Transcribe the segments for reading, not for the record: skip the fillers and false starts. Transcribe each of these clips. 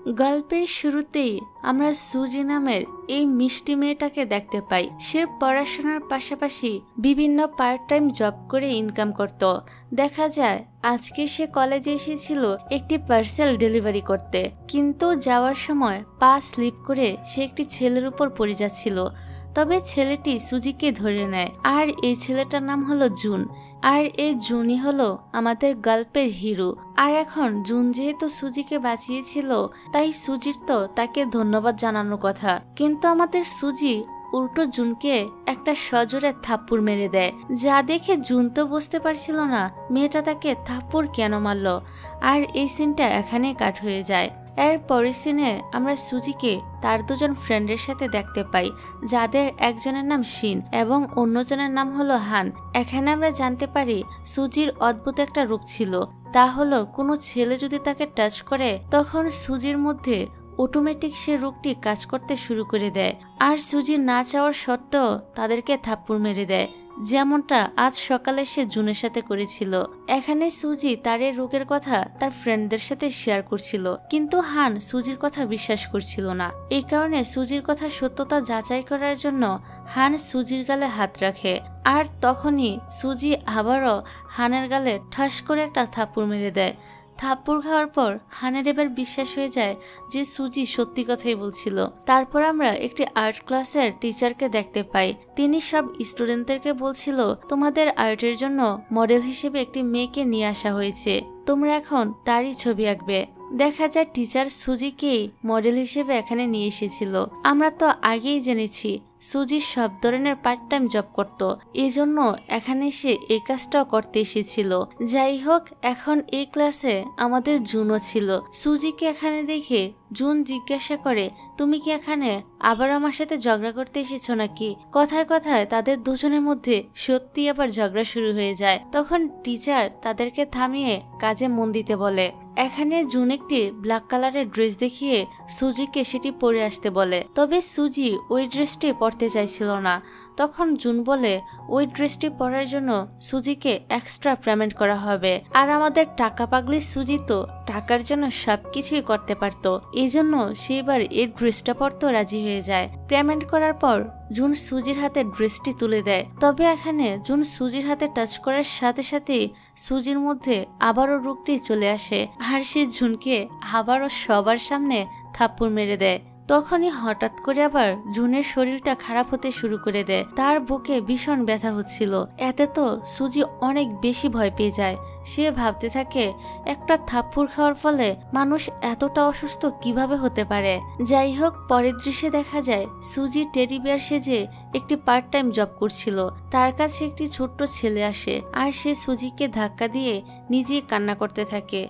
গল্পের শুরুতেই আমরা সুজি নামের এই মিষ্টি মেয়েটাকে দেখতে পাই। সে পড়াশোনার পাশাপাশি বিভিন্ন পার্ট টাইম জব করে ইনকাম করত। দেখা যায় আজকে সে কলেজে এসেছিল একটি পার্সেল ডেলিভারি করতে, কিন্তু যাওয়ার সময় পা স্লিপ করে সে একটি ছেলের উপর পড়ে যাচ্ছিল। তবে ছেলেটি সুজিকে ধরে নেয়, আর এই ছেলেটার নাম হলো জুন। আর এই জুনই হলো আমাদের গল্পের হিরো। আর এখন জুন যেহেতু সুজিকে বাঁচিয়েছিল, তাই সুজির তো তাকে ধন্যবাদ জানানোর কথা, কিন্তু আমাদের সুজি উল্টো জুনকে একটা সজোরে থাপ্পড় মেরে দেয়, যা দেখে জুন তো বুঝতে পারছিল না মেয়েটা তাকে থাপ্পড় কেন মারলো। আর এই সিনটা এখানেই কাট হয়ে যায়। এর পরের সিনে আমরা সুজিকে তার দুজন ফ্রেন্ডের সাথে দেখতে পাই, যাদের একজনের নাম শিন এবং অন্যজনের নাম হলো হান। এখানে আমরা জানতে পারি সুজির অদ্ভুত একটা রূপ ছিল, তা হলো কোনো ছেলে যদি তাকে টাচ করে তখন সুজির মধ্যে অটোমেটিক সে রোগটি কাজ করতে শুরু করে দেয়, আর সুজি না চাওয়ার সত্ত্বেও তাদেরকে থাপ্পড় মেরে দেয়, যেমনটা আজ সকালে সে জুনের সাথে করেছিল। এখানে সুজি তার এই রোগের কথা তার ফ্রেন্ডদের সাথে শেয়ার করছিল, কিন্তু হান সুজির কথা বিশ্বাস করছিল না। এই কারণে সুজির কথা সত্যতা যাচাই করার জন্য হান সুজির গালে হাত রাখে, আর তখনই সুজি আবারও হানের গালে ঠাস করে একটা থাপ্পড় মেরে দেয়। থাপ্পড় খাওয়ার পর হানের এবার বিশ্বাস হয়ে যায় যে সুজি সত্যি কথাই বলছিল। তারপর আমরা একটি আর্ট ক্লাসের টিচারকে দেখতে পাই। তিনি সব স্টুডেন্টদেরকে বলছিল, তোমাদের আর্টের জন্য মডেল হিসেবে একটি মেয়েকে নিয়ে আসা হয়েছে, তোমরা এখন তারই ছবি আঁকবে। দেখা যায় টিচার সুজিকেই মডেল হিসেবে এখানে নিয়ে এসেছিল। আমরা তো আগেই জেনেছি সুজি সব ধরনের পার্ট টাইম জব করত, এজন্য এখানে সে এই কাজটাও করতে এসেছিল। যাই হোক, এখন এই ক্লাসে আমাদের জুনও ছিল। সুজিকে এখানে দেখে জুন জিজ্ঞাসা করে, তুমি কি এখানে আবার আমার সাথে ঝগড়া করতে এসেছো নাকি? কথায় কথায় তাদের দুজনের মধ্যে সত্যি আবার ঝগড়া শুরু হয়ে যায়। তখন টিচার তাদেরকে থামিয়ে কাজে মন দিতে বলে। এখানে জুন একটি ব্ল্যাক কালারের ড্রেস দেখিয়ে সুজিকে সেটি পরে আসতে বলে, তবে সুজি ওই ড্রেসটি পরতে চাইছিল না। তখন জুন বলে, ওই ড্রেসটি পরার জন্য সুজিকে এক্সট্রা পেমেন্ট করা হবে, আর আমাদের টাকা পাগলি সুজি তো টাকার জন্য সবকিছুই করতে পারত, এই জন্য সে এবার এই ড্রেসটা পরতে রাজি হয়ে যায়। পেমেন্ট করার পর জুন সুজির হাতে ড্রেসটি তুলে দেয়, তবে এখানে জুন সুজির হাতে টাচ করার সাথে সাথে সুজির মধ্যে আবারও রোগটি চলে আসে, আর সে জুনকে আবারও সবার সামনে থাপ্পড় মেরে দেয়। তখনই হঠাৎ করে আবার জুনের শরীরটা খারাপ হতে শুরু করে দেয়, তার বুকে ভীষণ ব্যথা হচ্ছিল। এতে তো সুজি অনেক বেশি ভয় পেয়ে যায়। সে ভাবতে থাকে একটা থাপ্পড় খাওয়ার ফলে মানুষ এতটা অসুস্থ কিভাবে হতে পারে। যাই হোক, পরের দৃশ্যে দেখা যায় সুজি টেডি বিয়ার সেজে একটি পার্ট টাইম জব করছিল। তার কাছে একটি ছোট্ট ছেলে আসে, আর সে সুজিকে ধাক্কা দিয়ে নিজেই কান্না করতে থাকে।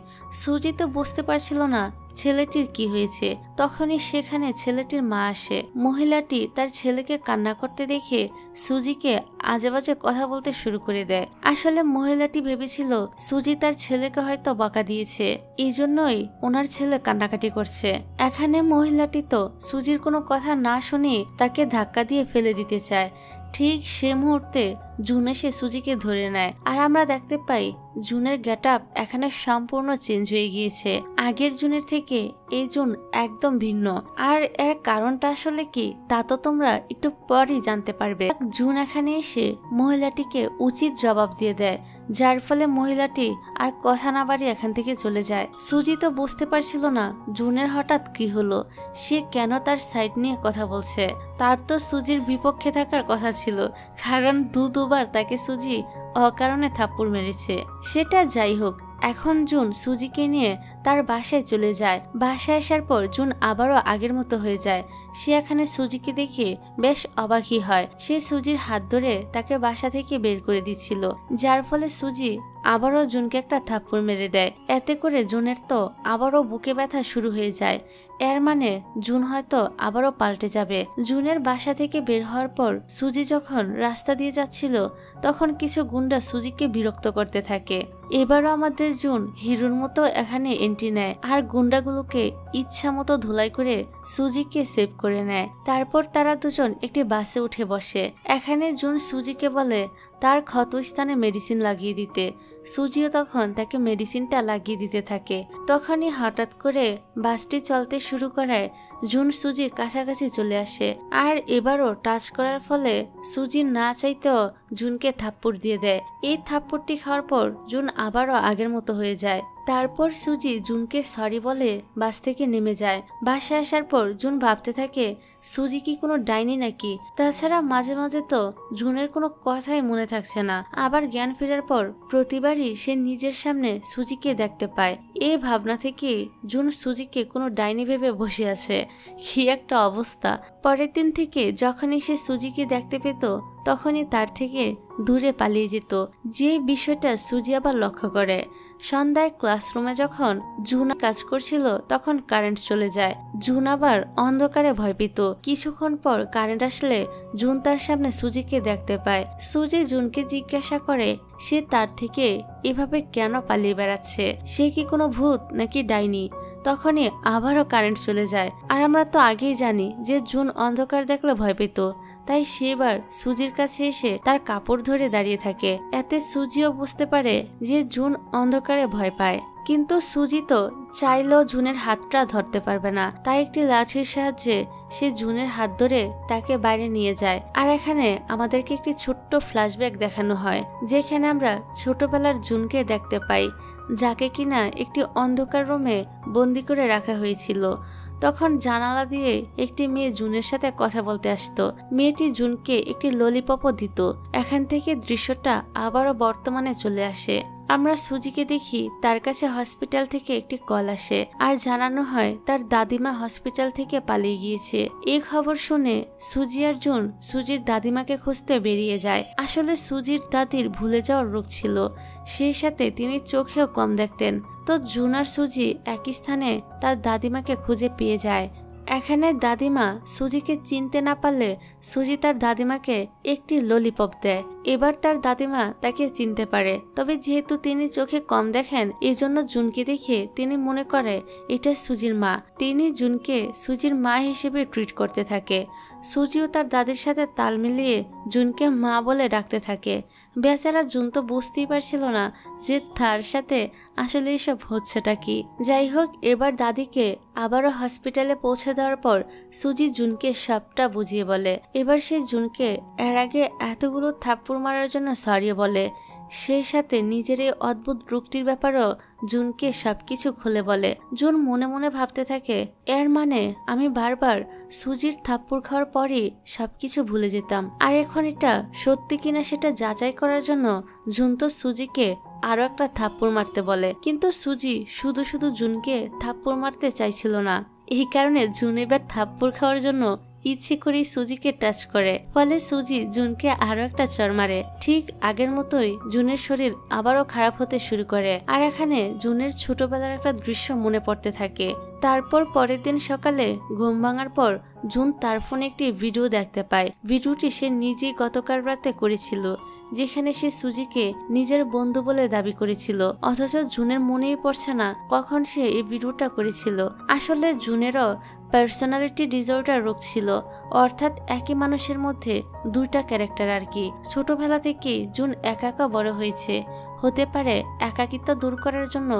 সুজি তো বুঝতে পারছিল না ছেলেটির কি হয়েছে। তখনই সেখানে ছেলেটির মা আসে। মহিলাটি তার ছেলেকে কান্না করতে দেখে সুজিকে আজেবাজে কথা বলতে শুরু করে দেয়। আসলে মহিলাটি ভেবেছিল সুজি তার ছেলেকে হয়তো বকা দিয়েছে, এই জন্যই ওনার ছেলে কান্নাকাটি করছে। এখানে মহিলাটি তো সুজির কোনো কথা না শুনে তাকে ধাক্কা দিয়ে ফেলে দিতে চায়। ঠিক সে মুহূর্তে জুন এসে সুজিকে ধরে নেয়, আর আমরা দেখতে পাই জুনের গেটআপ এখানে সম্পূর্ণ চেঞ্জ হয়ে গিয়েছে। আগের জুনের থেকে এই জুন একদম ভিন্ন, আর এর কারণটা আসলে কি তা তো তোমরা একটু পরেই জানতে পারবে। জুন এখানে এসে মহিলাটিকে উচিত জবাব দিয়ে দেয়, যার ফলে মহিলাটি আর কথা না বাড়িয়ে এখান থেকে চলে যায়। সুজি তো বুঝতে পারছিল না জুনের হঠাৎ কি হলো, সে কেন তার সাইড নিয়ে কথা বলছে। তার তো সুজির বিপক্ষে থাকার কথা ছিল, কারণ দুবার তাকে সুজি অকারণে থাপ্পড় মেরেছে। সেটা যাই হোক, এখন জুন সুজিকে নিয়ে তার বাসায় চলে যায়। বাসায় আসার পর জুন আবারও আগের মতো হয়ে যায়। সে এখানে সুজিকে দেখে বেশ অবাকই হয়। সে সুজির হাত ধরে তাকে বাসা থেকে বের করে দিচ্ছিল, যার ফলে সুজি আবারও জুনকে একটা থাপ্পড় মেরে দেয়। এতে করে জুনের তো আবারও বুকে ব্যথা শুরু হয়ে যায়। এর মানে জুন হয়তো আবারও পাল্টে যাবে। জুনের বাসা থেকে বের হওয়ার পর সুজি যখন রাস্তা দিয়ে যাচ্ছিল, তখন কিছু গুন্ডা সুজিকে বিরক্ত করতে থাকে। এবারও আমাদের জুন হিরোর মতো এখানে এন্ট্রি নেয়, আর গুন্ডাগুলোকে ইচ্ছা মতো ধুলাই করে সুজিকে সেভ করে নেয়। তারপর তারা দুজন একটি বাসে উঠে বসে। এখানে জুন সুজিকে বলে তার ক্ষত স্থানে মেডিসিন লাগিয়ে দিতে। সুজিও তখন তাকে মেডিসিনটা লাগিয়ে দিতে থাকে। তখনই হঠাৎ করে বাসটি চলতে শুরু করে জুন সুজির কাছাকাছি চলে আসে, আর এবারও টাচ করার ফলে সুজি না চাইতেও জুনকে থাপ্পড় দিয়ে দেয়। এই থাপ্পড়টি খাওয়ার পর জুন আবারও আগের মতো হয়ে যায়। তারপর সুজি জুনকে সরি বলে বাস থেকে নেমে যায়। বাসায় আসার পর জুন ভাবতে থাকে সুজি কি কোনো ডাইনি নাকি। তাছাড়া মাঝে মাঝে তো জুনের কোনো কথাই মনে থাকছে না। আবার জ্ঞান ফেরার পর প্রতিবারই সে নিজের সামনে সুজিকে দেখতে পায়। এই ভাবনা থেকে জুন সুজিকে কোনো ডাইনি ভেবে বসে আছে। কি একটা অবস্থা। পরের দিন থেকে যখনই সে সুজিকে দেখতে পেত তখনই তার থেকে দূরে পালিয়ে যেত। যে বিষয়টা সুজি আবার লক্ষ্য করে, সন্ধ্যায় ক্লাসরুমে যখন জুন কাজ করছিল তখন কারেন্ট চলে যায়। জুন আবার অন্ধকারে ভয় পেত। কিছুক্ষণ পর কারেন্ট আসলে জুন তার সামনে সুজিকে দেখতে পায়। সুজি জুনকে জিজ্ঞাসা করে সে তার থেকে এভাবে কেন পালিয়ে বেড়াচ্ছে, সে কি কোনো ভূত নাকি ডাইনি। তখনই আবারও কারেন্ট চলে যায়। আর আমরা তো আগেই জানি যে জুন অন্ধকার দেখলে ভয় পেত, তাই সে এবার সুজির কাছে এসে তার কাপড় ধরে দাঁড়িয়ে থাকে। এতে সুজিও বুঝতে পারে যে জুন অন্ধকারে ভয় পায়। কিন্তু সুজি তো চাইলেও জুনের হাতটা ধরতে পারবে না, তাই একটি লাঠির সাহায্যে সে জুনের হাত ধরে তাকে বাইরে নিয়ে যায়। আর এখানে আমাদেরকে একটি ছোট্ট ফ্ল্যাশব্যাক দেখানো হয়, যেখানে আমরা ছোটবেলার জুনকে দেখতে পাই, যাকে কিনা একটি অন্ধকার রুমে বন্দি করে রাখা হয়েছিল। তখন জানালা দিয়ে একটি মেয়ে জুনের সাথে কথা বলতে আসতো। মেয়েটি জুনকে একটি ললিপপও দিত। এখান থেকে দৃশ্যটা আবারও বর্তমানে চলে আসে। আমরা সুজিকে দেখি তার কাছে হসপিটাল থেকে একটি কল আসে আর জানানো হয় তার দাদিমা হসপিটাল থেকে পালিয়ে গিয়েছে। এই খবর শুনে সুজি আর জুন সুজির দাদিমাকে খুঁজতে বেরিয়ে যায়। আসলে সুজির দাদির ভুলে যাওয়ার রোগ ছিল, সেই সাথে তিনি চোখেও কম দেখতেন। তো জুন আর সুজি একই স্থানে তার দাদিমাকে খুঁজে পেয়ে যায়। এখানে দাদিমা সুজিকে চিনতে না পারলে সুজি তার দাদিমাকে একটি ললিপপ দেয়। এবার তার দাদিমা তাকে চিনতে পারে, তবে যেহেতু তিনি চোখে কম দেখেন এজন্য জুনকে দেখে তিনি মনে করে এটা সুজির মা। তিনি জুনকে সুজির মা হিসেবে ট্রিট করতে থাকে। সুজিও তার দাদির সাথে তাল মিলিয়ে জুনকে মা বলে ডাকতে থাকে। বেচারা জুন তো বুঝতেই পারছিল না যে তার সাথে আসলে এসব হচ্ছেটা কি। যাই হোক, এবার দাদিকে আবারও হসপিটালে পৌঁছে দেওয়ার পর সুজি জুনকে সবটা বুঝিয়ে বলে। এবার সে জুনকে এর আগে এতগুলো থাপ্পড় মারার জন্য সরি বলে। সেই সাথে নিজের এই অদ্ভুত রোগটির ব্যাপারেও জুনকে সবকিছু খুলে বলে। জুন মনে মনে ভাবতে থাকে এর মানে আমি বারবার সুজির থাপ্পড় খাওয়ার পরই সবকিছু ভুলে যেতাম। আর এখন এটা সত্যি কিনা সেটা যাচাই করার জন্য জুন তো সুজিকে আরো একটা থাপ্পড় মারতে বলে। কিন্তু সুজি শুধু শুধু জুনকে থাপ্পড় মারতে চাইছিল না। এই কারণে জুন এবার থাপ্পড় খাওয়ার জন্য ইচ্ছে করেই সুজিকে টাচ করে। ফলে সুজি জুনকে আরো একটা চড় মারে। ঠিক আগের মতোই জুনের শরীর আবারও খারাপ হতে শুরু করে। আর এখানে জুনের ছোটবেলার একটা দৃশ্য মনে পড়তে থাকে। তারপর পরের দিন সকালে ঘুম ভাঙার পর জুন তার ফোনে একটি ভিডিও দেখতে পায়। ভিডিওটি সে নিজেই গতকাল রাতে করেছিল, যেখানে সে সুজিকে নিজের বন্ধু বলে দাবি করেছিল। অথচ জুনের মনেই পড়ছে না কখন সে এই ভিডিওটা করেছিল। আসলে জুনেরও পার্সোনালিটি ডিসঅর্ডার রোগ ছিল, অর্থাৎ একই মানুষের মধ্যে দুইটা ক্যারেক্টার আর কি। ছোটবেলা থেকে জুন একা একা বড় হয়েছে। হতে পারে একাকিত্ব দূর করার জন্য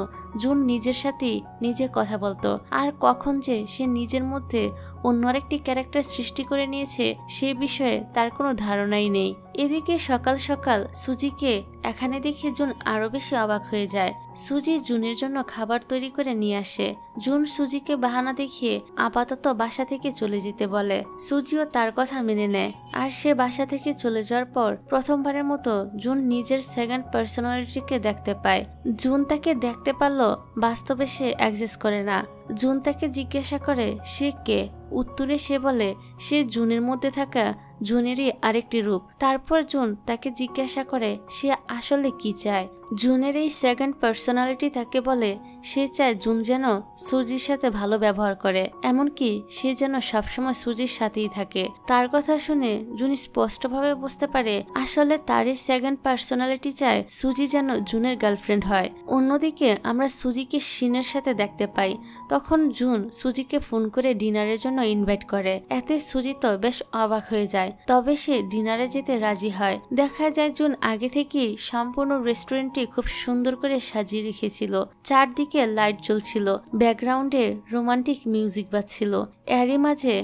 জুন নিজের সাথেই নিজে কথা বলতো। আর কখন যে সে নিজের মধ্যে অন্য আরেকটি ক্যারেক্টার সৃষ্টি করে নিয়েছে সে বিষয়ে তার কোনো ধারণাই নেই। এদিকে সকাল সকাল সুজিকে এখানে দেখে জুন আরো বেশি অবাক হয়ে যায়। সুজি জুনের জন্য খাবার তৈরি করে নিয়ে আসে। জুন সুজিকে বাহানা দেখিয়ে আপাতত বাসা থেকে চলে যেতে বলে। সুজিও তার কথা মেনে নেয়। আর সে বাসা থেকে চলে যাওয়ার পর প্রথমবারের মতো জুন নিজের সেকেন্ড পার্সোনালিটিকে দেখতে পায়। জুন তাকে দেখতে পারলো, বাস্তবে সে অ্যাডজাস্ট করে না। জুন তাকে জিজ্ঞাসা করে সে কে। উত্তরে সে বলে সে জুনের মধ্যে থাকা জুনেরই আরেকটি রূপ। তারপর জুন তাকে জিজ্ঞাসা করে সে আসলে কি চায়। জুনের এই সেকেন্ড পার্সোনালিটি তাকে বলে সে চায় জুন যেন সুজির সাথে ভালো ব্যবহার করে, এমনকি সে যেন সবসময় সুজির সাথেই থাকে। তার কথা শুনে জুন স্পষ্টভাবে বুঝতে পারে আসলে তার এই সেকেন্ড পার্সোনালিটি চায় সুজি যেন জুনের গার্লফ্রেন্ড হয়। অন্যদিকে আমরা সুজিকে শিনের সাথে দেখতে পাই। তখন জুন সুজিকে ফোন করে ডিনারের জন্য ইনভাইট করে। এতে সুজি তো বেশ অবাক হয়ে যায়, তবে সে ডিনারে যেতে রাজি হয়। দেখা যায় জুন আগে থেকেই সম্পূর্ণ রেস্টুরেন্টটি রুমটি খুব সুন্দর করে সাজিয়ে রেখেছিল। চারদিকে লাইট জ্বলছিল, ব্যাকগ্রাউন্ডে রোমান্টিক মিউজিক বাজছিল। এরই মাঝে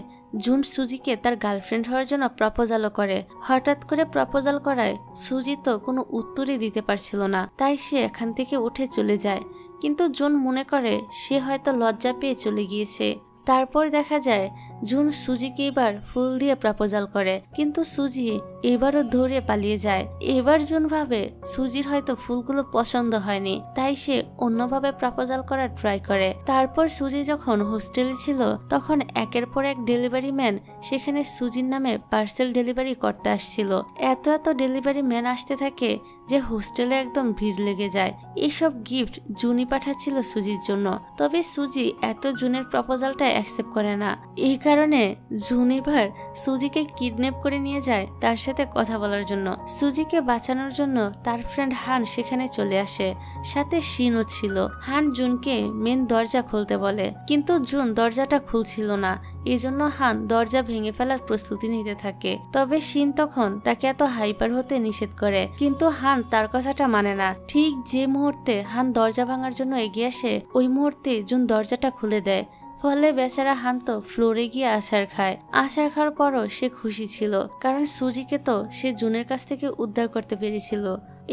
জুন সুজিকে তার গার্লফ্রেন্ড হওয়ার জন্য প্রপোজালও করে। হঠাৎ করে প্রপোজাল করায় সুজি তো কোনো উত্তরই দিতে পারছিল না, তাই সে এখান থেকে উঠে চলে যায়। কিন্তু জুন মনে করে সে হয়তো লজ্জা পেয়ে চলে গিয়েছে। তারপর দেখা যায় জুন সুজিকে এবার ফুল দিয়ে প্রপোজাল করে, কিন্তু সুজি এবারও ধরে পালিয়ে যায়। এবার জুন ভাবে সুজির হয়তো ফুলগুলো পছন্দ হয়নি, তাই সে অন্যভাবে প্রপোজাল করার ট্রাই করে। তারপর সুজি যখন হোস্টেলে ছিল তখন একের পর এক ডেলিভারি ম্যান সেখানে সুজির নামে পার্সেল ডেলিভারি করতে আসছিল। এত ডেলিভারি ম্যান আসতে থাকে যে হোস্টেলে একদম ভিড় লেগে যায়। এসব গিফট জুনই পাঠাচ্ছিল সুজির জন্য, তবে সুজি এত জুনের প্রপোজালটা অ্যাকসেপ্ট করে না। এই কারণে জুন এবার সুজিকে কিডন্যাপ করে নিয়ে যায় তার সাথে কথা বলার জন্য। সুজিকে বাঁচানোর জন্য তার ফ্রেন্ড হান সেখানে চলে আসে, সাথে শিনও ছিল। হান জুনকে মেন দরজা খুলতে বলে, কিন্তু জুন দরজাটা খুলছিল না। এজন্য হান দরজা ভেঙে ফেলার প্রস্তুতি নিতে থাকে। তবে শিন তখন তাকে এত হাইপার হতে নিষেধ করে, কিন্তু হান তার কথাটা মানে না। ঠিক যে মুহূর্তে হান দরজা ভাঙার জন্য এগিয়ে আসে, ওই মুহূর্তে জুন দরজাটা খুলে দেয়। ফলে বেচারা হান তো ফ্লোরে গিয়ে আছাড় খায়। আছাড় খাওয়ার পরও সে খুশি ছিল, কারণ সুজিকে তো সে জুনের কাছ থেকে উদ্ধার করতে পেরেছিল।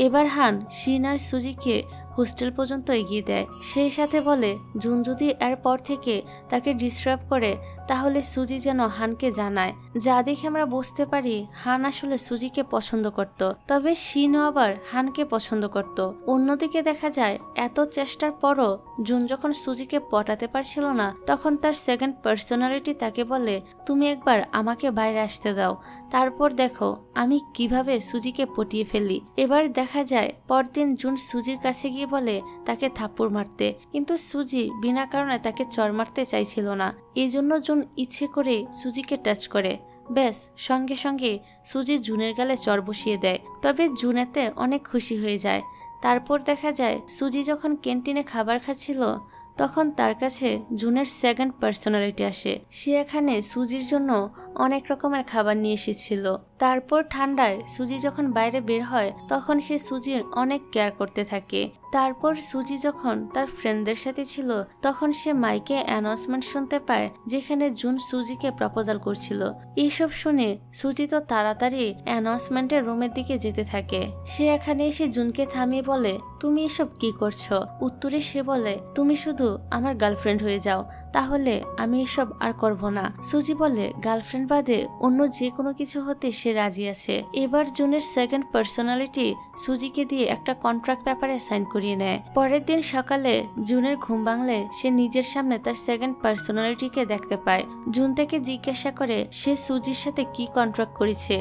এবার হান শিন আর সুজিকে হোস্টেল পর্যন্ত এগিয়ে দেয়। সেই সাথে বলে জুন যদি এরপর থেকে তাকে ডিস্টার্ব করে তাহলে সুজি যেন হানকে জানায়। যা দেখে আমরা বুঝতে পারি হান আসলে সুজিকে পছন্দ করত, তবে শিনও আবার হানকে পছন্দ করত। অন্যদিকে দেখা যায় এত চেষ্টার পরও জুন যখন সুজিকে পটাতে পারছিল না, তখন তার সেকেন্ড পার্সোনালিটি তাকে বলে তুমি একবার আমাকে বাইরে আসতে দাও, তারপর দেখো আমি কিভাবে সুজিকে পটিয়ে ফেলি। এবার দেখা যায় পরদিন জুন সুজির কাছে গিয়ে বলে তাকে থাপ্পড় মারতে, কিন্তু সুজি বিনা কারণে তাকে চড় মারতে চাইছিল না। এই জন্য জুন ইচ্ছে করে সুজিকে টাচ করে। ব্যাস সঙ্গে সঙ্গে সুজি জুনের গালে চড় বসিয়ে দেয়। তবে জুন এতে অনেক খুশি হয়ে যায়। তারপর দেখা যায় সুজি যখন ক্যান্টিনে খাবার খাচ্ছিল তখন তার কাছে জুনের সেকেন্ড পার্সোনালিটি আসে। সে এখানে সুজির জন্য অনেক রকমের খাবার নিয়ে এসেছিল। তারপর ঠান্ডায় সুজি যখন বাইরে বের হয় তখন সে সুজির অনেক কেয়ার করতে থাকে। তারপর সুজি যখন তার ফ্রেন্ডদের সাথে ছিল তখন সে মাইকে অ্যানাউন্সমেন্ট শুনতে পায় যেখানে জুন সুজিকে প্রপোজাল করছিল। এইসব শুনে সুজি তো তাড়াতাড়ি অ্যানাউন্সমেন্টের রুমের দিকে যেতে থাকে। সে এখানে এসে জুনকে থামিয়ে বলে তুমি এসব কি করছো? উত্তরে সে বলে তুমি শুধু আমার গার্লফ্রেন্ড হয়ে যাও, তাহলে আমি এসব আর করব না। সুজি বলে গার্লফ্রেন্ড বাদে অন্য যে কোনো কিছু হতে সে রাজি আছে। এবার জুনের সেকেন্ড পার্সোনালিটি সুজিকে দিয়ে একটা কন্ট্রাক্ট পেপারে সাইন করিয়ে নেয়। পরের দিন সকালে জুনের ঘুম ভাঙলে সে নিজের সামনে তার সেকেন্ড পার্সোনালিটিকে দেখতে পায়। জুন থেকে জিজ্ঞাসা করে সে সুজির সাথে কি কন্ট্রাক্ট করেছে।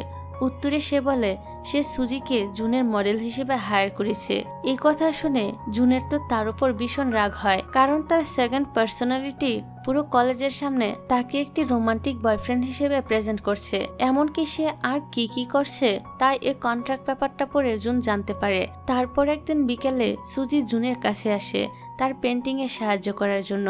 উত্তরে সে বলে সে সুজিকে জুনের মডেল হিসেবে হায়ার করেছে। এই কথা শুনে জুনের তো তার উপর ভীষণ রাগ হয়, কারণ তার সেকেন্ড পার্সোনালিটি পুরো কলেজের সামনে তাকে একটি রোমান্টিক বয়ফ্রেন্ড হিসেবে প্রেজেন্ট করছে। এমনকি সে আর কি করছে তাই এই কন্ট্রাক্ট পেপারটা পড়ে জুন জানতে পারে। তারপর একদিন বিকেলে সুজি জুনের কাছে আসে তার পেন্টিং এ সাহায্য করার জন্য।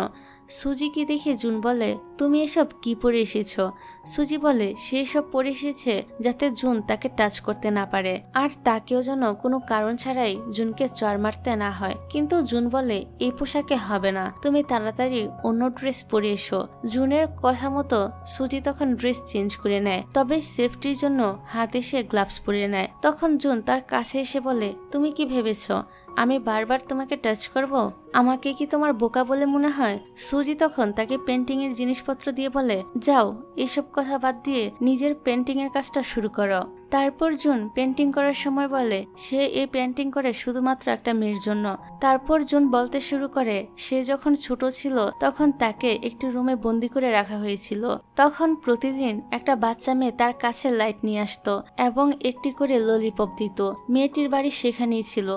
সুজিকে দেখে জুন বলে তুমি এসব কি পরে এসেছো? সুজি বলে সে এসব পরে এসেছে যাতে জুন তাকে টাচ করতে না পারে, আর তাকেও যেন কোনো কারণ ছাড়াই জুনকে চড় মারতে না হয়। কিন্তু জুন বলে এই পোশাকে হবে না, তুমি তাড়াতাড়ি অন্য ড্রেস পরে এসো। জুনের কথা মতো সুজি তখন ড্রেস চেঞ্জ করে নেয়, তবে সেফটির জন্য হাতে সে গ্লাভস পরে নেয়। তখন জুন তার কাছে এসে বলে তুমি কি ভেবেছো আমি বারবার তোমাকে টাচ করব? আমাকে কি তোমার বোকা বলে মনে হয়? সুজি তখন তাকে পেন্টিং এর জিনিসপত্র দিয়ে বলে যাও এসব কথা বাদ দিয়ে নিজের পেন্টিং এর কাজটা শুরু করো। তারপর জুন পেন্টিং করার সময় বলে সে এই পেন্টিং করে শুধুমাত্র একটা মেয়ের জন্য। তারপর জুন বলতে শুরু করে সে যখন ছোট ছিল তখন তাকে একটি রুমে বন্দি করে রাখা হয়েছিল। তখন প্রতিদিন একটা বাচ্চা মেয়ে তার কাছে লাইট নিয়ে আসতো এবং একটি করে ললিপপ দিত। মেয়েটির বাড়ি সেখানেই ছিল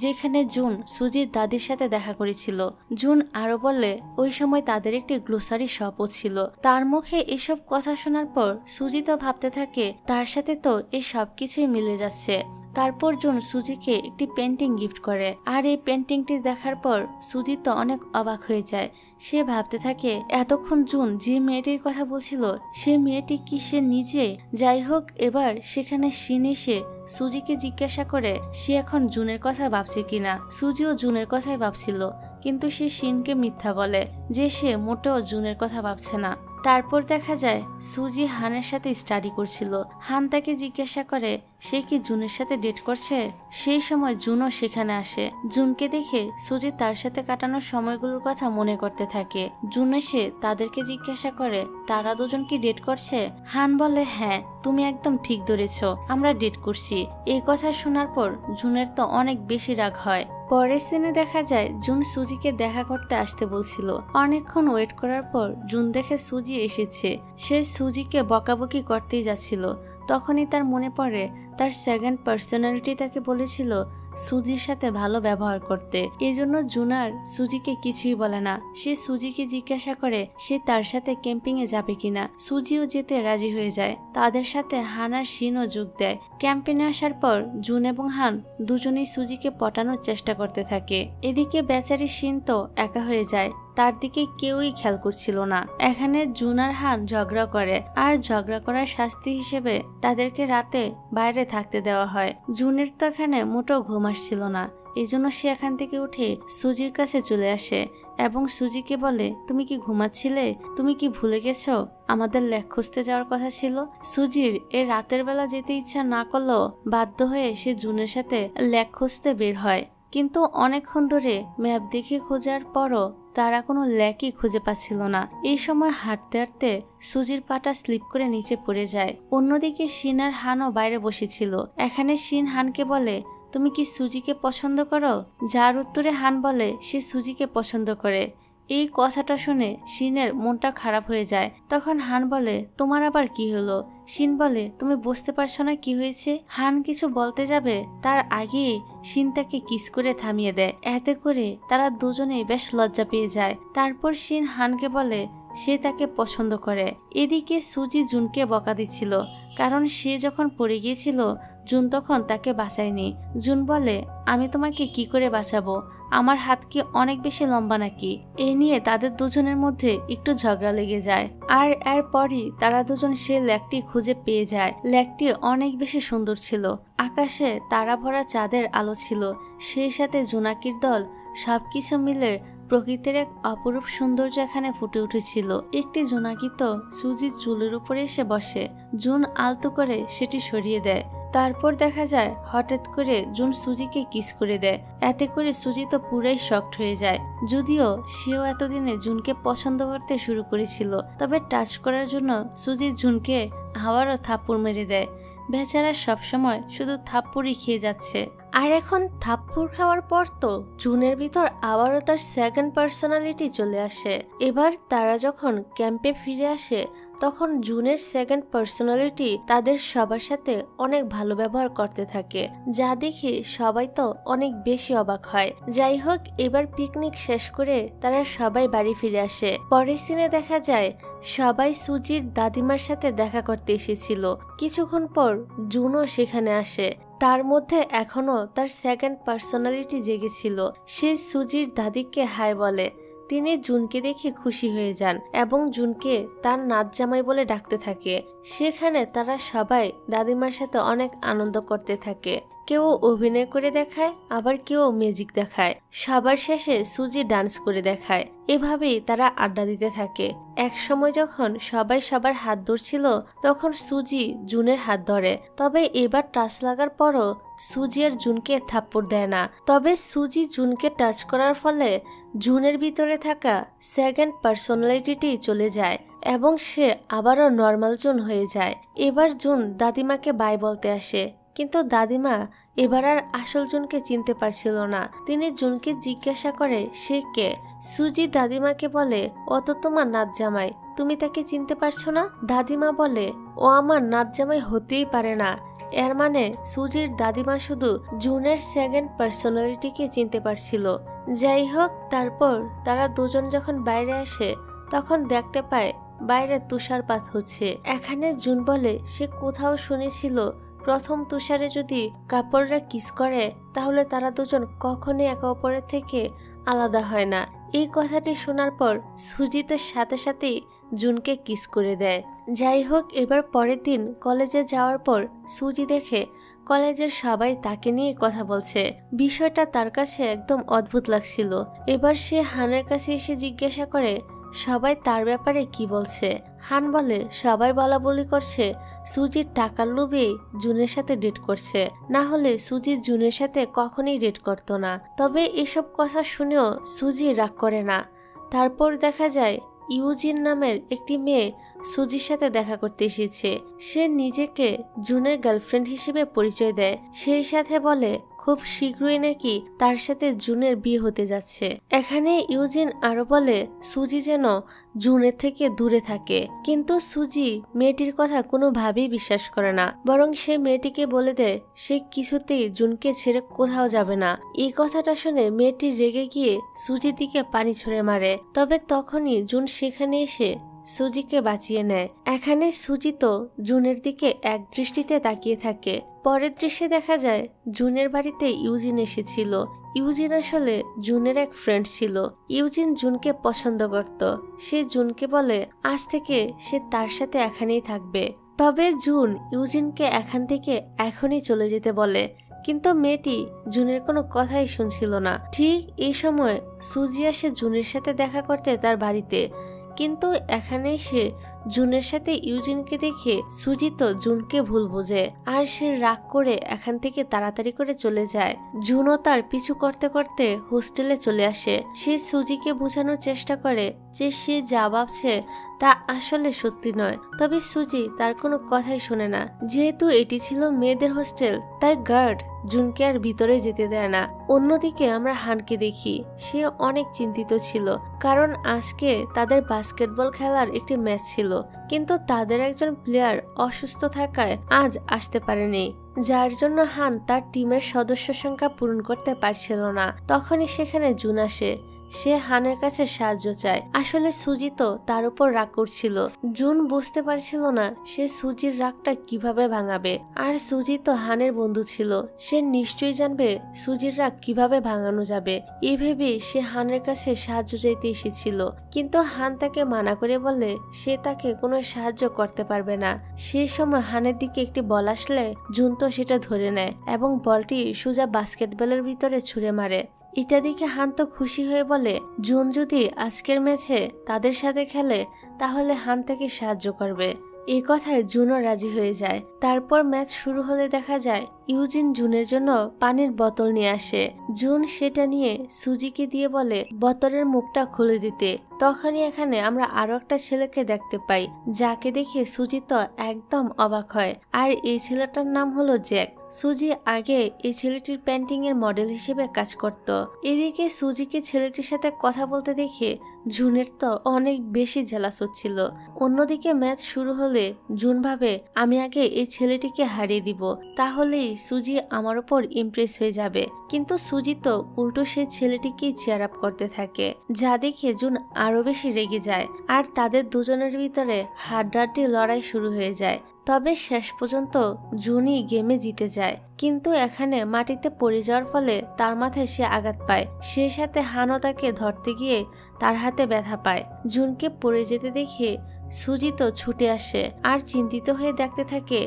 যেখানে জুন সুজির দাদির সাথে দেখা করেছিল। জুন আরো বললে ওই সময় তাদের একটি গ্লোসারি শপও ছিল। তার মুখে এসব কথা শোনার পর সুজি তো ভাবতে থাকে তার সাথে তো এই সবকিছুই মিলে যাচ্ছে। তারপর জুন সুজিকে একটি পেন্টিং গিফট করে। আর এই পেন্টিংটি দেখার পর সুজি তো অনেক অবাক হয়ে যায়। সে ভাবতে থাকে এতক্ষণ জুন যে মেয়েটির কথা বলছিল সে মেয়েটি কি সে নিজে। যাই হোক, এবার সেখানে শিন এসে সুজিকে জিজ্ঞাসা করে সে এখন জুনের কথা ভাবছে কিনা। সুজিও জুনের কথাই ভাবছিল, কিন্তু সে শিনকে মিথ্যা বলে যে সে মোটেও জুনের কথা ভাবছে না। তারপর দেখা যায় সুজি হানের সাথে স্টাডি করছিল। হান তাকে জিজ্ঞাসা করে সে কি জুনের সাথে ডেট করছে। সেই সময় জুনও সেখানে আসে। জুনকে দেখে সুজি তার সাথে কাটানোর সময়গুলোর কথা মনে করতে থাকে। জুন এসে তাদেরকে জিজ্ঞাসা করে তারা দুজন কি ডেট করছে। হান বলে হ্যাঁ, তুমি একদম ঠিক ধরেছ, আমরা ডেট করছি। এই কথা শোনার পর জুনের তো অনেক বেশি রাগ হয়। পরের সিনে দেখা যায় জুন সুজিকে দেখা করতে আসতে বলছিল। অনেকক্ষণ ওয়েট করার পর জুন দেখে সুজি এসেছে। সে সুজিকে বকাবকি করতেই যাচ্ছিল। তখনই তার মনে পড়ে তার সেকেন্ড পার্সোনালিটি তাকে বলেছিল সুজির সাথে ভালো ব্যবহার করতে। এই জন্য জুন আর সুজিকে কিছুই বলে না। সে সুজিকে জিজ্ঞাসা করে সে তার সাথে ক্যাম্পিং এ যাবে কিনা। সুজিও যেতে রাজি হয়ে যায়। তাদের সাথে হান আর শিনও যোগ দেয়। ক্যাম্পেনে আসার পর জুন এবং হান দুজনেই সুজিকে পটানোর চেষ্টা করতে থাকে। এদিকে বেচারি শিন তো একা হয়ে যায়, তার দিকে কেউই খেয়াল করছিল না। এখানে জুন আর হান ঝগড়া করে, আর ঝগড়া করার শাস্তি হিসেবে তাদেরকে রাতে বাইরে থাকতে দেওয়া হয়। জুনের তো এখানে মোটেও ঘুম আসছিল না, এই জন্য সে এখান থেকে উঠে সুজির কাছে চলে আসে এবং সুজিকে বলে তুমি কি ঘুমাচ্ছিলে? তুমি কি ভুলে গেছো আমাদের লেক খুঁজতে যাওয়ার কথা ছিল? সুজির এই রাতের বেলা যেতে ইচ্ছা না করলেও বাধ্য হয়ে সে জুনের সাথে লেক খুঁজতে বের হয়। কিন্তু অনেকক্ষণ ধরে ম্যাপ দেখে খোঁজার পরও তারা কোনো লেকই খুঁজে পাচ্ছিল না। এই সময় হাঁটতে হাঁটতে সুজির পাটা স্লিপ করে নিচে পড়ে যায়। অন্যদিকে শিন আর হানও বাইরে বসেছিল। এখানে শিন হানকে বলে তুমি কি সুজিকে পছন্দ করো? যার উত্তরে হান বলে সে সুজিকে পছন্দ করে। এই কথাটা শুনে শিনের মনটা খারাপ হয়ে যায়। তখন হান বলে তোমার আবার কি হলো? শিন বলে তুমি বুঝতে পারছো না কি হয়েছে? হান কিছু বলতে যাবে তার আগেই শিন তাকে কিস করে থামিয়ে দেয়। এতে করে তারা দুজনেই বেশ লজ্জা পেয়ে যায়। তারপর শিন হানকে বলে সে তাকে পছন্দ করে। এদিকে সুজি জুনকে বকা দিচ্ছিল, কারণ সে যখন পড়ে গিয়েছিল জুন তখন তাকে বাঁচায়নি। জুন বলে আমি তোমাকে কি করে বাঁচাবো? আমার হাত কি অনেক বেশি লম্বা নাকি? এ নিয়ে তাদের দুজনের মধ্যে একটু ঝগড়া লেগে যায়। আর এরপরই তারা দুজন সে লেকটি খুঁজে পেয়ে যায়। লেকটি অনেক বেশি সুন্দর ছিল। আকাশে তারা ভরা চাঁদের আলো ছিল, সেই সাথে জোনাকির দল, সবকিছু মিলে প্রকৃতির এক অপরূপ সৌন্দর্য এখানে ফুটে উঠেছিল। একটি জোনাকি তো সুজির চুলের উপরে এসে বসে। জুন আলতো করে সেটি সরিয়ে দেয়। তারপর দেখা যায় হঠাৎ করে জুন সুজিকে কিস করে দেয়। এতে করে সুজি তো পুরাই শকড হয়ে যায়। যদিও সেও এতদিনে জুনকে পছন্দ করতে শুরু করেছিল, তবে টাচ করার জন্য সুজি জুনকে আবারও থাপ্পড় মেরে দেয়। বেচারা সবসময় শুধু থাপ্পড়ই খেয়ে যাচ্ছে। আর এখন থাপ্পড় খাওয়ার পর তো জুনের ভিতর আবারও তার সেকেন্ড পার্সোনালিটি চলে আসে। এবার তারা যখন ক্যাম্পে ফিরে আসে তখন জুনের সেকেন্ড পার্সোনালিটি তাদের সবার সাথে অনেক ভালো ব্যবহার করতে থাকে, যা দেখে সবাই তো অনেক বেশি অবাক হয়। যাই হোক, এবার পিকনিক শেষ করে তারা সবাই বাড়ি ফিরে আসে। পরের সিনে দেখা যায় সবাই সুজির দাদিমার সাথে দেখা করতে এসেছিল। কিছুক্ষণ পর জুনও সেখানে আসে। তার মধ্যে এখনো তার সেকেন্ড পার্সোনালিটি জেগেছিল। সে সুজির দাদিকে হাই বলে। তিনি জুনকে দেখে খুশি হয়ে যান এবং জুনকে তার নাচ জামাই বলে ডাকতে থাকে। সেখানে তারা সবাই দাদিমার সাথে অনেক আনন্দ করতে থাকে। কেউ অভিনয় করে দেখায়, আবার কেউ ম্যাজিক দেখায়। সবার শেষে সুজি ডান্স করে দেখায়। এভাবেই তারা আড্ডা দিতে থাকে। এক সময় যখন সবাই সবার হাত ধরছিল তখন সুজি জুনের হাত ধরে। তবে এবার টাচ লাগার পরও সুজি আর জুনকে থাপ্পড় দেয় না। তবে সুজি জুনকে টাচ করার ফলে জুনের ভিতরে থাকা সেকেন্ড পার্সোনালিটিটি চলে যায় এবং সে আবারও নর্মাল জুন হয়ে যায়। এবার জুন দাদিমাকে বাই বলতে আসে, কিন্তু দাদিমা এবার আর আসল জুনকে চিনতে পারছিল না। তিনি জুনকে জিজ্ঞাসা করে সে কে। সুজি দাদিমাকে বলে ও তো তোমার নাচ জামাই, তুমি তাকে চিনতে পারছো না? দাদিমা বলে ও আমার নাচ জামাই হতেই পারে না। এর মানে সুজির দাদিমা শুধু জুনের সেকেন্ড পার্সোনালিটিকে চিনতে পারছিল। যাই হোক, তারপর তারা দুজন যখন বাইরে আসে তখন দেখতে পায় বাইরে তুষারপাত হচ্ছে। এখানে জুন বলে সে কোথাও শুনেছিল প্রথম তুষারে যদি কাপড়রা কিস করে তাহলে তারা দুজন কখনোই একে অপরের থেকে আলাদা হয় না। এই কথাটি শোনার পর সুজিতের সাথে সাথেই জুনকে কিস করে দেয়। যাই হোক, এবার পরের দিন কলেজে যাওয়ার পর সুজি দেখে কলেজের সবাই তাকে নিয়ে কথা বলছে। বিষয়টা তার কাছে একদম অদ্ভুত লাগছিল। এবার সে হানের কাছে এসে জিজ্ঞাসা করে সবাই তার ব্যাপারে কি বলছে। হান বলে সবাই বলা বলি করছে সুজির টাকার লোভে জুনের সাথে ডেট করছে, না হলে সুজি জুনের সাথে কখনোই ডেট করতো না। তবে এসব কথা শুনেও সুজি রাগ করে না। তারপর দেখা যায় ইউজিন নামের একটি মেয়ে সুজির সাথে দেখা করতে এসেছে। সে নিজেকে জুনের গার্লফ্রেন্ড হিসেবে পরিচয় দেয়। সেই সাথে বলে খুব শীঘ্রই নাকি তার সাথে জুনের বিয়ে হতে যাচ্ছে। এখানে ইউজিন আরো বলে সুজি যেন জুনের থেকে দূরে থাকে, কিন্তু সুজি মেয়েটির কথা কোনোভাবেই বিশ্বাস করে না, বরং সে মেয়েটিকে বলে দেয় সে কিছুতেই জুনকে ছেড়ে কোথাও যাবে না। এই কথাটা শুনে মেয়েটি রেগে গিয়ে সুজির দিকে পানি ছুঁড়ে মারে। তবে তখনই জুন সেখানে এসে সুজিকে বাঁচিয়ে নেয়। এখানে সুজি তো জুনের দিকে এক দৃষ্টিতে তাকিয়ে থাকে। পরের দৃশ্যে দেখা যায় জুনের বাড়িতে ইউজিন এসেছিল। ইউজিন আসলে জুনের এক ফ্রেন্ড ছিল। ইউজিন জুনকে পছন্দ করত। সে জুনকে বলে আজ থেকে সে তার সাথে এখানেই থাকবে। তবে জুন ইউজিনকে এখান থেকে এখনই চলে যেতে বলে, কিন্তু মেয়েটি জুনের কোনো কথাই শুনছিল না। ঠিক এই সময় সুজি আসে জুনের সাথে দেখা করতে তার বাড়িতে, কিন্তু এখানে সে জুনের সাথে ইউজিনকে দেখে সুজি তো জুনকে ভুল বোঝে আর সে রাগ করে এখান থেকে তাড়াতাড়ি করে চলে যায়। জুনও তার পিছু করতে করতে হোস্টেলে চলে আসে। সে সুজিকে বোঝানোর চেষ্টা করে যে সে যা ভাবছে তা আসলে সত্যি নয়। তবে সুজি তার কোনো কথাই শোনে না। যেহেতু এটি ছিল মেয়েদের হোস্টেল, তাই গার্ড জুনকে আর ভিতরে যেতে দেয় না। অন্যদিকে আমরা হানকে দেখি, সে অনেক চিন্তিত ছিল, কারণ আজকে তাদের বাস্কেটবল খেলার একটি ম্যাচ ছিল, কিন্তু তাদের একজন প্লেয়ার অসুস্থ থাকায় আজ আসতে পারেনি, যার জন্য হান তার টিমের সদস্য সংখ্যা পূরণ করতে পারছিল না। তখনই সেখানে জুন আসে। সে হানের কাছে সাহায্য চায়। আসলে সুজি তো তার উপর রাগ করছিল। জুন বুঝতে পারছিল না সে সুজির রাগটা কিভাবে ভাঙাবে। আর সুজি তো হানের বন্ধু ছিল, সে নিশ্চয়ই জানবে সুজির রাগ কিভাবে ভাঙানো যাবে। এই ভেবে সে হানের কাছে সাহায্য চাইতে এসেছিল, কিন্তু হান তাকে মানা করে বলে সে তাকে কোনো সাহায্য করতে পারবে না। সে সময় হানের দিকে একটি বল আসলে জুন তো সেটা ধরে নেয় এবং বলটি সোজা বাস্কেটবলের ভিতরে ছুঁড়ে মারে। এটা দেখে হান তো খুশি হয়ে বলে জুন যদি আজকের ম্যাচে তাদের সাথে খেলে তাহলে হান তাকে সাহায্য করবে। এই কথায় জুনও রাজি হয়ে যায়। তারপর ম্যাচ শুরু হলে দেখা যায় ইউজিন জুনের জন্য পানির বোতল নিয়ে আসে। জুন সেটা নিয়ে সুজিকে দিয়ে বলে বোতলের মুখটা খুলে দিতে। তখনই এখানে আমরা আরো একটা ছেলেকে দেখতে পাই, যাকে দেখে সুজি তো একদম অবাক হয়। আর এই ছেলেটার নাম হলো জ্যাক। সুজি আগে এই ছেলেটির পেন্টিং এর মডেল হিসেবে কাজ করত। এদিকে সুজিকে ছেলেটির সাথে কথা বলতে দেখে জুনের তো অনেক বেশি জেলাস হচ্ছিল। অন্যদিকে ম্যাচ শুরু হলে জুন ভাবে আমি আগে এই ছেলেটিকে হারিয়ে দিব, তাহলেই সুজি আমার উপর ইমপ্রেস হয়ে যাবে। কিন্তু সুজি তো উল্টো সেই ছেলেটিকেই চেয়ার আপ করতে থাকে, যা দেখে জুন আরো বেশি রেগে যায়। আর তাদের দুজনের ভিতরে হাড্ডাহাড্ডি লড়াই শুরু হয়ে যায়। তবে শেষ পর্যন্ত জুনই গেমে জিতে যায়, কিন্তু এখানে মাটিতে পড়ে যাওয়ার ফলে তার মাথায় সে আঘাত পায়। সে সাথে হানও তাকে ধরতে গিয়ে তার হাতে ব্যথা পায়। জুনকে পড়ে যেতে দেখে সুজি তো ছুটে আসে আর চিন্তিত হয়ে দেখতে থাকে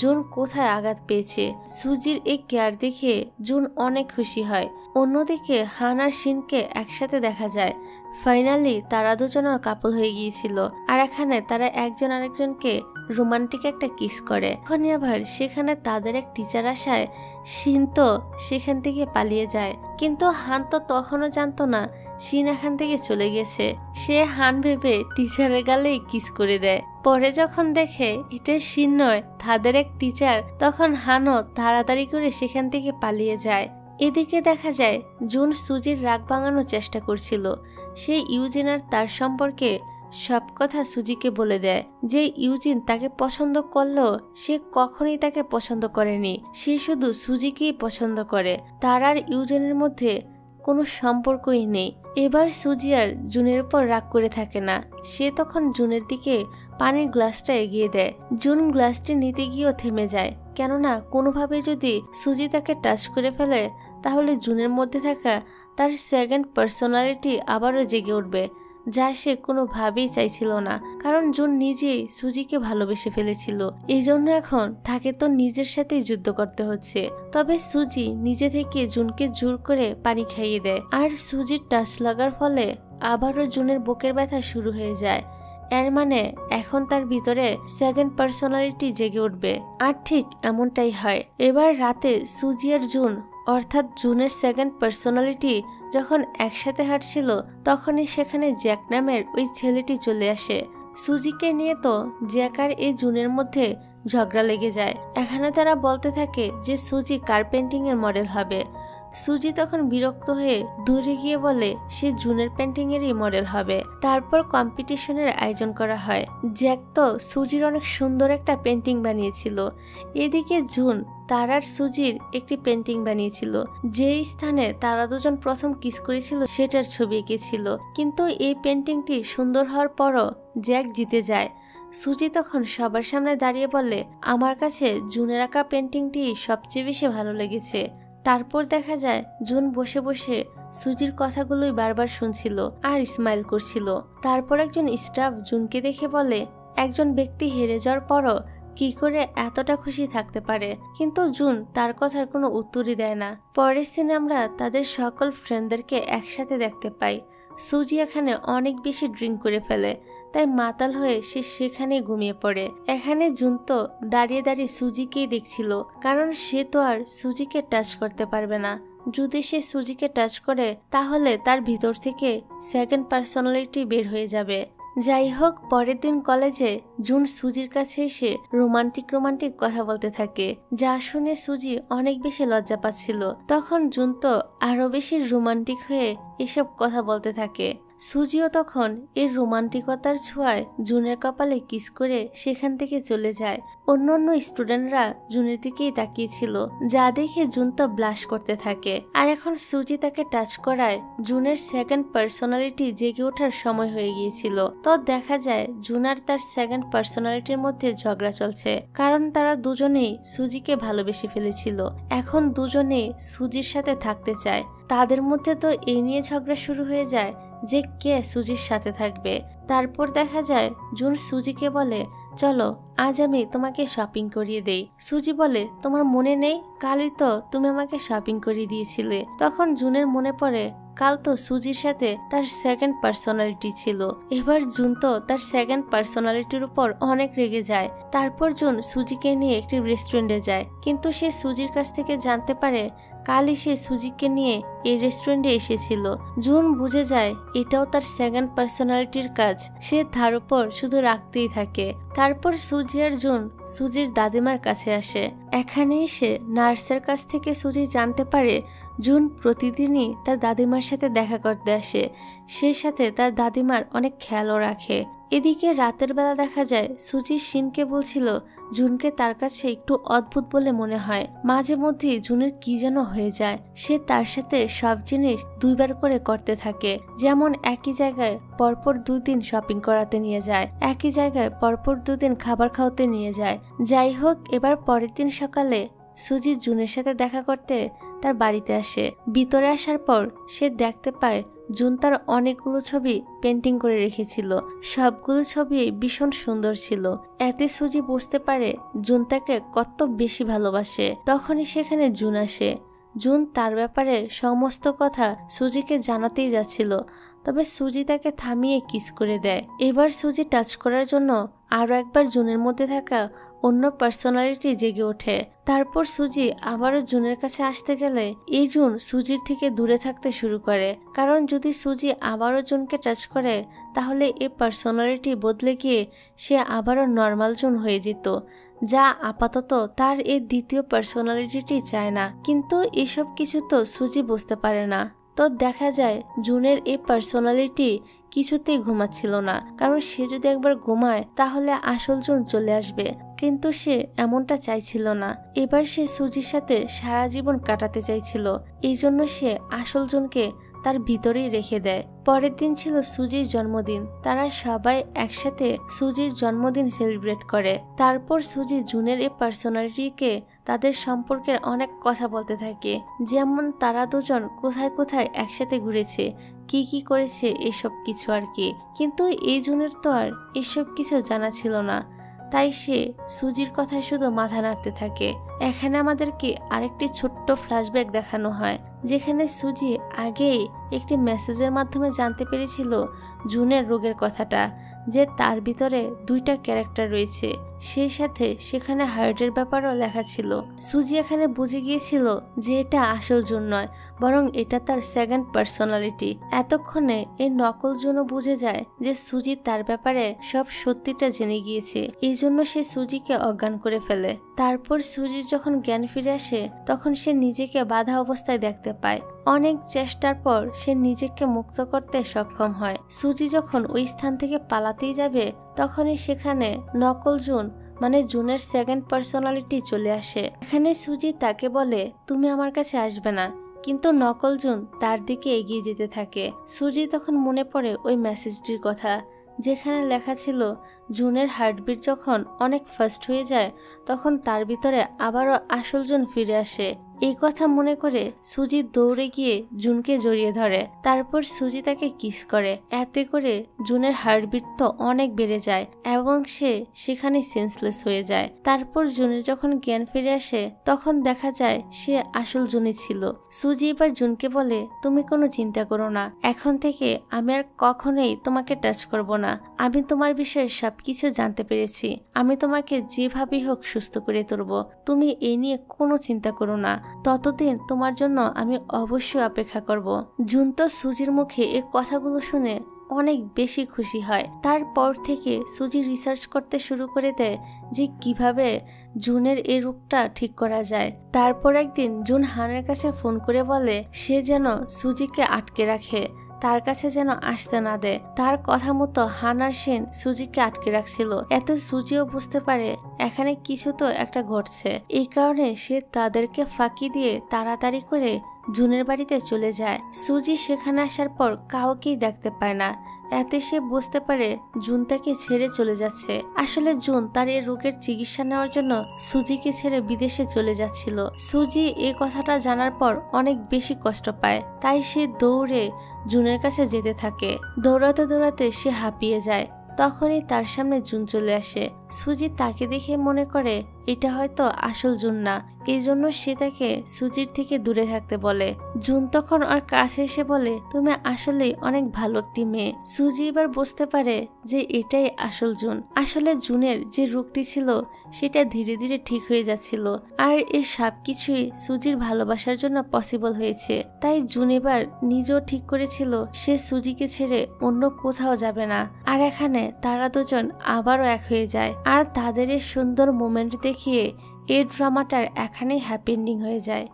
জুন কোথায় আঘাত পেয়েছে। সুজির এই কেয়ার দেখে জুন অনেক খুশি হয়। অন্যদিকে হান আর শিনকে একসাথে দেখা যায়। ফাইনালি তারা দুজনের কাপল হয়ে গিয়েছিল, আর এখানে তারা একজন আরেকজনকে রোমান্টিক একটা কিস করে। এখনই আবার সেখানে তাদের এক টিচার আসায় শিন তো সেখান থেকে পালিয়ে যায়, কিন্তু হান তো তখনও জানতো না শিন এখান থেকে চলে গেছে। সে হান ভেবে টিচারের গালেই কিস করে দেয়। পরে যখন দেখে এটা শিন নয় তাদের এক টিচার, তখন হানও তাড়াতাড়ি করে সেখান থেকে পালিয়ে যায়। এদিকে দেখা যায় জুন সুজির রাগ ভাঙানোর চেষ্টা করছিল। সে ইউজিন আর তার সম্পর্কে সব কথা সুজিকে বলে দেয় যে ইউজিন তাকে পছন্দ করলেও সে কখনোই তাকে পছন্দ করেনি, সে শুধু সুজিকেই পছন্দ করে। তার আর ইউজিনের মধ্যে কোনো সম্পর্কই নেই। এবার সুজি আর জুনের উপর রাগ করে থাকে না। সে তখন জুনের দিকে পানির গ্লাসটা এগিয়ে দেয়। জুন গ্লাসটি নিতে গিয়েও থেমে যায়, কেননা কোনোভাবে যদি সুজি তাকে টাচ করে ফেলে তাহলে জুনের মধ্যে থাকা তার সেকেন্ড পার্সোনালিটি আবারও জেগে উঠবে, যা সে কোনোভাবেই চাইছিল না। কারণ জুন নিজেই সুজিকে ভালোবেসে ফেলেছিল, এই জন্য এখন তাকে তো নিজের সাথেই যুদ্ধ করতে হচ্ছে। তবে সুজি নিজে থেকে জুনকে জোর করে পানি খাইয়ে দেয়, আর সুজির টাচ লাগার ফলে আবারও জুনের বুকের ব্যথা শুরু হয়ে যায়। এর মানে এখন তার ভিতরে সেকেন্ড পার্সোনালিটি জেগে উঠবে। আর ঠিক এমনটাই হয়। এবার রাতে সুজি আর জুন, অর্থাৎ জুনের সেকেন্ড পার্সোনালিটি যখন একসাথে হাঁটছিল, তখনই সেখানে জ্যাক নামের ওই ছেলেটি চলে আসে। সুজিকে নিয়ে তো জ্যাক আর এই জুনের মধ্যে ঝগড়া লেগে যায়। এখানে তারা বলতে থাকে যে সুজি কার্পেন্টিং এর মডেল হবে। সুজি তখন বিরক্ত হয়ে দূরে গিয়ে বলে সে জুনের পেন্টিং এরই মডেল হবে। তারপর কম্পিটিশনের আয়োজন করা হয়। জ্যাক তো সুজির অনেক সুন্দর একটা পেন্টিং বানিয়েছিল। এদিকে জুন তার আর সুজির একটি পেন্টিং বানিয়েছিল, যে স্থানে তারা দুজন প্রথম কিস করেছিল সেটার ছবি এঁকেছিল। কিন্তু এই পেন্টিংটি সুন্দর হওয়ার পরও জ্যাক জিতে যায়। সুজি তখন সবার সামনে দাঁড়িয়ে বলে, আমার কাছে জুনের আঁকা পেন্টিংটি সবচেয়ে বেশি ভালো লেগেছে। তারপর দেখা যায় জুন বসে বসে সুজির কথাগুলোই বারবার শুনছিল আর স্মাইল করছিল। তারপর একজন স্টাফ জুনকে দেখে বলে, একজন ব্যক্তি হেরে যাওয়ার পরও কি করে এতটা খুশি থাকতে পারে। কিন্তু জুন তার কথার কোনো উত্তরই দেয় না। পরের সিনে আমরা তাদের সকল ফ্রেন্ডদেরকে একসাথে দেখতে পাই। সুজি এখানে অনেক বেশি ড্রিঙ্ক করে ফেলে, তাই মাতাল হয়ে সে সেখানেই ঘুমিয়ে পড়ে। এখানে জুন তো দাঁড়িয়ে দাঁড়িয়ে সুজিকেই দেখছিল, কারণ সে তো আর সুজিকে টাচ করতে পারবে না। যদি সে সুজিকে টাচ করে তাহলে তার ভিতর থেকে সেকেন্ড পার্সোনালিটি বের হয়ে যাবে। যাই হোক, পরের দিন কলেজে জুন সুজির কাছে এসে রোমান্টিক কথা বলতে থাকে, যা শুনে সুজি অনেক বেশি লজ্জা পাচ্ছিল। তখন জুন তো আরো বেশি রোমান্টিক হয়ে এসব কথা বলতে থাকে। সুজিও তখন এর রোমান্টিকতার ছোঁয়ায় জুনের কপালে কিস করে সেখান থেকে চলে যায়। অন্যান্য স্টুডেন্টরা জুনের দিকেই তাকিয়েছিল, যা দেখে জুন তো ব্লাশ করতে থাকে। আর এখন সুজি তাকে টাচ করায় জুনের সেকেন্ড পার্সোনালিটি জেগে ওঠার সময় হয়ে গিয়েছিল। তো দেখা যায় জুন আর তার সেকেন্ড পার্সোনালিটির মধ্যে ঝগড়া চলছে, কারণ তারা দুজনেই সুজিকে ভালোবেসে ফেলেছিল। এখন দুজনেই সুজির সাথে থাকতে চায়। তাদের মধ্যে তো এই নিয়ে ঝগড়া শুরু হয়ে যায় যে কে সুজির সাথে থাকবে। তারপর দেখা যায় জুন সুজিকে বলে, চলো আজ আমি তোমাকে শপিং করিয়ে দেই। সুজি বলে, তোমার মনে নেই কালই তো তুমি আমাকে শপিং করিয়ে দিয়েছিলে। তখন জুনের মনে পড়ে কাল তো সুজির সাথে তার সেকেন্ড পার্সোনালিটি ছিল। এবার জুন তো তার সেকেন্ড পার্সোনালিটির উপর অনেক রেগে যায়। তারপর জুন সুজিকে নিয়ে একটি রেস্টুরেন্টে যায়, কিন্তু সে সুজির কাছ থেকে জানতে পারে কালই সে সুজিকে নিয়ে এই রেস্টুরেন্টে এসেছিল। জুন বুঝে যায় এটাও তার সেকেন্ড পার্সোনালিটির কাজ। সে তার উপর শুধু রাখতেই থাকে। তারপর সুজি আর জুন সুজির দাদিমার কাছে আসে। এখানে এসে নার্সের কাছ থেকে সুজি জানতে পারে জুন প্রতিদিনই তার দাদিমার সাথে দেখা করতে আসে। সে সাথে তার দাদিমার অনেক খেয়ালও রাখে। এদিকে রাতের বেলা দেখা যায় সুজি শিনকে বলছিল জুনকে তার কাছে একটু অদ্ভুত বলে মনে হয়। মাঝে মধ্যে জুনের কি যেন হয়ে যায়। সে তার সাথে সব জিনিস দুইবার করে করতে থাকে, যেমন একই জায়গায় পরপর 2 দিন শপিং করাতে নিয়ে যায়, একই জায়গায় পরপর 2 দিন খাবার খাওয়াতে নিয়ে যায়। যাই হোক, এবার পরের দিন সকালে সুজি জুনের সাথে দেখা করতে তার বাড়িতে আসে। ভিতরে আসার পর সে দেখতে পায় জুন তার অনেকগুলো ছবি পেন্টিং করে রেখেছিল। সবগুলো ছবি ভীষণ সুন্দর ছিল। এতে সুজি বুঝতে পারে জুন তাকে কত বেশি ভালোবাসে। তখনই সেখানে জুন আসে। জুন তার ব্যাপারে সমস্ত কথা সুজিকে জানাতেই যাচ্ছিল, তবে সুজি তাকে থামিয়ে কিস করে দেয়। এবার সুজি টাচ করার জন্য আরো একবার জুনের মধ্যে থাকা অন্য পার্সোনালিটি জেগে ওঠে। তারপর সুজি আবারও জুনের কাছে আসতে গেলে এই জুন সুজির থেকে দূরে থাকতে শুরু করে, কারণ যদি সুজি আবারও জুনকে টাচ করে তাহলে এই পার্সোনালিটি বদলে গিয়ে সে আবারও নর্মাল জুন হয়ে যেত, যা আপাতত তার এই দ্বিতীয় পার্সোনালিটিটি চায় না। কিন্তু এসব কিছু তো সুজি বুঝতে পারে না। তো দেখা যায় জুনের এই পার্সোনালিটি কিছুতেই ঘুমাচ্ছিল না, কারণ সে যদি একবার ঘুমায় তাহলে আসল জুন চলে আসবে। কিন্তু সে এমনটা চাইছিল না। এবার সে সুজির সাথে সারা জীবন কাটাতে চাইছিল। এই জন্য সে আসল জুনকে তার ভিতরেই রেখে দেয়। পরের দিন ছিল সুজির জন্মদিন। তারা সবাই একসাথে সুজির জন্মদিন সেলিব্রেট করে। তারপর সুজি জুনের এই পার্সোনালিটিকে তাদের সম্পর্কের অনেক কথা বলতে থাকে, যেমন তারা দুজন কোথায় কোথায় একসাথে ঘুরেছে, কি কি করেছে, এসব কিছু আর কি। কিন্তু এই জুনের তো আর এসব কিছু জানা ছিল না, তাই সে সুজির কথায় শুধু মাথা নাড়তে থাকে। এখানে আমাদেরকে আরেকটি ছোট্ট ফ্ল্যাশব্যাক দেখানো হয়, যেখানে সুজি আগেই একটি মেসেজের মাধ্যমে জানতে পেরেছিল জুনের রোগের কথাটা, যে তার ভিতরে দুইটা ক্যারেক্টার রয়েছে, সেই সাথে সেখানে হার্টের ব্যাপারও লেখা ছিল। সুজি এখানে বুঝে গিয়েছিল যে এটা আসল জুন নয়, বরং এটা তার সেকেন্ড পার্সোনালিটি। এতক্ষণে এই নকল জুনও বুঝে যায় যে সুজি তার ব্যাপারে সব সত্যিটা জেনে গিয়েছে, এই জন্য সে সুজিকে অজ্ঞান করে ফেলে। তারপর সুজির যখন জ্ঞান ফিরে আসে তখন সে নিজেকে বাধা অবস্থায় দেখতে পায়। অনেক চেষ্টার পর সে নিজেকে মুক্ত করতে সক্ষম হয়। সুজি যখন ওই স্থান থেকে পালাতেই যাবে তখনই সেখানে নকল জুন মানে জুনের সেকেন্ড পার্সোনালিটি চলে আসে। এখানে সুজি তাকে বলে তুমি আমার কাছে আসবে না, কিন্তু নকল জুন তার দিকে এগিয়ে যেতে থাকে। সুজি তখন মনে পড়ে ওই মেসেজটির কথা, যেখানে লেখা ছিল জুনের হার্টবিট যখন অনেক ফাস্ট হয়ে যায় তখন তার ভিতরে আবারও আসল জুন ফিরে আসে। এই কথা মনে করে সুজি দৌড়ে গিয়ে জুনকে জড়িয়ে ধরে। তারপর সুজি তাকে কিস করে। এতে করে জুনের হার্টবিট তো অনেক বেড়ে যায় এবং সে সেখানে সেন্সলেস হয়ে যায়। তারপর জুনের যখন জ্ঞান ফিরে আসে তখন দেখা যায় সে আসল জুনই ছিল। সুজি এবার জুনকে বলে তুমি কোনো চিন্তা করো না, এখন থেকে আমি আর কখনোই তোমাকে টাচ করব না। আমি তোমার বিষয়ে সবকিছু জানতে পেরেছি। আমি তোমাকে যেভাবেই হোক সুস্থ করে তুলব। তুমি এই নিয়ে কোনো চিন্তা করো না। ততদিন তোমার জন্য আমি অবশ্যই অপেক্ষা করব। জুন তো সুজির মুখে এই কথাগুলো শুনে অনেক বেশি খুশি হয়। তারপর থেকে সুজি রিসার্চ করতে শুরু করে দেয় যে কিভাবে জুনের এই রোগটা ঠিক করা যায়। তারপর একদিন জুন হানের কাছে ফোন করে বলে সে যেন সুজিকে আটকে রাখে, তার কাছে যেন আসতে না দেয়। তার কথা মতো হান আর সেন সুজিকে আটকে রাখছিল। এত সুজিও বুঝতে পারে এখানে কিছু তো একটা ঘটছে। এই কারণে সে তাদেরকে ফাঁকি দিয়ে তাড়াতাড়ি করে জুনের বাড়িতে চলে যায়। সুজি সেখানে আসার পর কাউকেই দেখতে পায় না। এতে সে বুঝতে পারে জুন তাকে ছেড়ে চলে যাচ্ছে। আসলে জুন তার এই রোগের চিকিৎসা নেওয়ার জন্য সুজিকে ছেড়ে বিদেশে চলে যাচ্ছিল। সুজি এই কথাটা জানার পর অনেক বেশি কষ্ট পায়, তাই সে দৌড়ে জুনের কাছে যেতে থাকে। দৌড়াতে দৌড়াতে সে হাঁপিয়ে যায়। তখনই তার সামনে জুন চলে আসে। সুজি তাকে দেখে মনে করে এটা হয়তো আসল জুন না, এই জন্য সে তাকে সুজির থেকে দূরে থাকতে বলে। জুন তখন আর কাছে এসে বলে তুমি আসলেই অনেক ভালো একটি মেয়ে। সুজি এবার বুঝতে পারে যে এটাই আসল জুন। আসলে জুনের যে রোগটি ছিল সেটা ধীরে ধীরে ঠিক হয়ে যাচ্ছিল, আর এই সবকিছুই সুজির ভালোবাসার জন্য পসিবল হয়েছে। তাই জুন এবার নিজেও ঠিক করেছিল সে সুজিকে ছেড়ে অন্য কোথাও যাবে না। আর এখানে তারা দুজন আবারও এক হয়ে যায়, আর তাদের এই সুন্দর মোমেন্ট দেখিয়ে এই ড্রামাটার এখানেই হ্যাপি এন্ডিং হয়ে যায়।